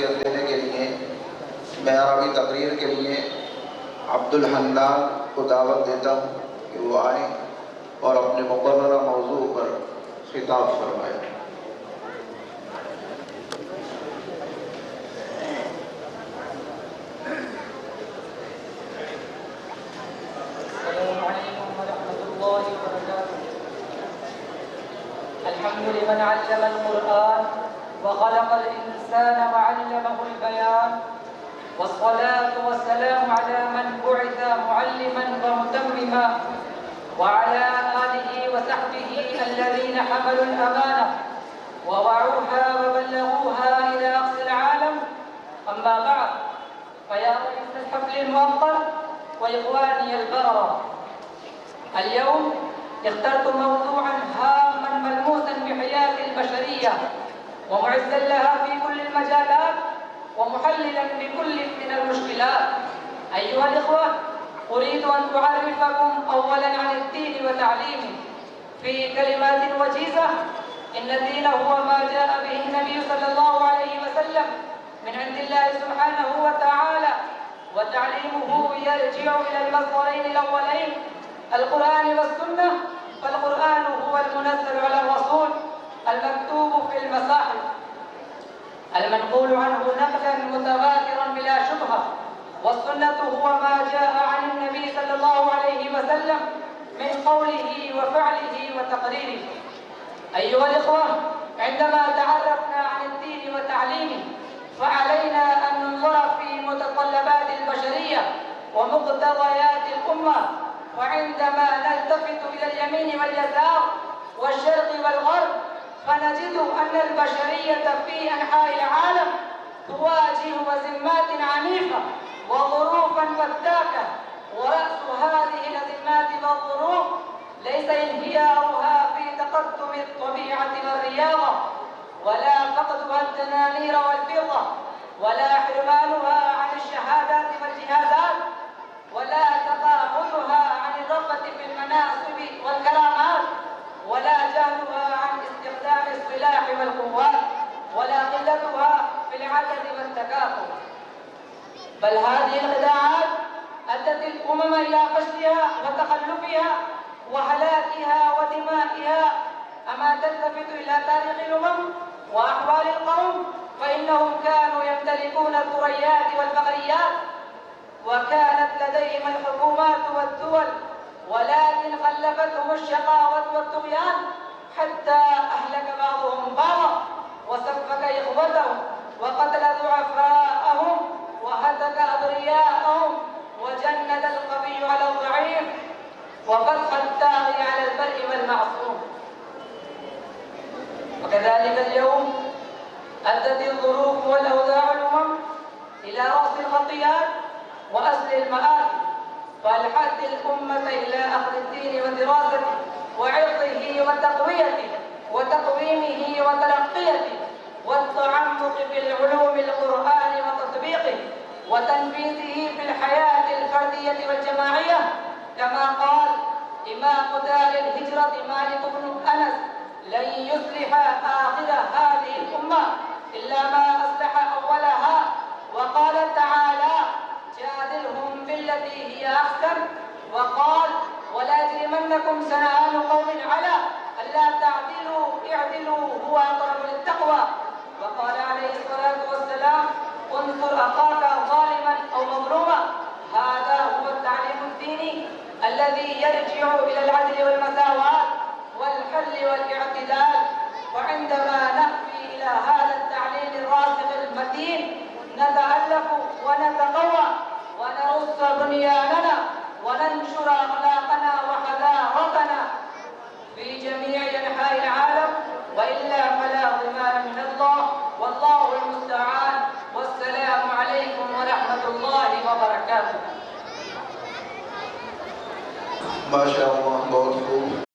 नसीहत देने के लिए मैं अरबी तकरीर के लिए अब्दुल हन्नान को दावत देता हूँ कि वो आए और अपने मुकर्ररा मौजू पर खिताब फरमाएं। الحمد لمن علم القرآن وخلق الإنسان وعلمه البيان، والصلاة والسلام على من بعث معلما ومتمما، وعلى آله وصحبه الذين حملوا الأمانة ووعوها وبلغوها إلى أقصى العالم. أما بعد، فيا رئيس الحفل المؤقت وإخواني البررة، اليوم اخترت موضوعا هاما ملموسا بحياة البشرية ومعزا لها في كل المجالات ومحللا لكل من المشكلات. أيها الإخوة، أريد أن أعرفكم أولا عن الدين وتعليمه في كلمات وجيزة. إن الدين هو ما جاء به النبي صلى الله عليه وسلم من عند الله سبحانه وتعالى، وتعليمه يرجع إلى المصدرين الأولين القرآن والسنة. فالقرآن هو المنزل على الرسول المكتوب في المصاحف المنقول عنه نقلا متواترا بلا شبهة، والسنة هو ما جاء عن النبي صلى الله عليه وسلم من قوله وفعله وتقريره. أيها الإخوة، عندما تعرفنا عن الدين وتعليمه فعلينا أن ننظر في متطلبات البشرية ومقتضيات الأمة، وعندما نلتفت إلى اليمين واليسار والشرق والغرب فنجد أن البشرية في أنحاء العالم تواجه أزمات عنيفة وظروفا فتاكة، ورأس هذه الأزمات والظروف ليس انهيارها في تقدم الطبيعة والرياضة، ولا فقدها الدنانير والفضة، ولا حرمانها عن الشهادات والجهازات، ولا تقاعدها عن الرغبة في المناصب والكرامات، ولا جهلها عن استخدام السلاح والقوات، ولا قلتها في العدد والتكافؤ. بل هذه الخداعات أدت الأمم إلى فشلها وتخلفها وهلاكها ودمائها. أما تلتفت إلى تاريخ الأمم وأحوال القوم فإنهم كانوا يمتلكون الثريات والفخريات، وكانت لديهم الحكومات والدول، ولكن خلفتهم الشقاوة والطغيان حتى أهلك بعضهم بعضا وسفك إخوتهم وقتل ضعفاءهم وهتك أبرياءهم وجند القوي على الضعيف وفتح الطاغي على البرء والمعصوم. وكذلك اليوم أدت الظروف والأوضاع الأمم إلى رأس الخطيئات وأصل المآسي، فألحت الأمة إلى أخذ الدين ودراسته وعرضه وتقويته وتقويمه وترقيته والتعمق في العلوم القرآن وتطبيقه وتنفيذه في الحياة الفردية والجماعية، كما قال إمام دار الهجرة مالك بن أنس: لن يصلح آخر هذه الأمة إلا ما أصلح أولها. وقال تعالى: جادلهم بالتي هي أحسن. وقال: ولا يجرمنكم شنآن قوم على ألا تعدلوا اعدلوا هو أقرب للتقوى. وقال عليه الصلاة والسلام: انصر أخاك ظالما أو مظلوما. هذا هو التعليم الديني الذي يرجع إلى العدل والمساواة والحل والاعتدال. وعندما نأتي إلى هذا التعليم الراسخ المتين نتألف ونتقوى ونرص بنياننا وننشر أخلاقنا وحضارتنا في جميع أنحاء العالم، وإلا فلا ضمان من الله، والله المستعان. والسلام عليكم ورحمة الله وبركاته. माशाअल्लाह, बहुत खूब।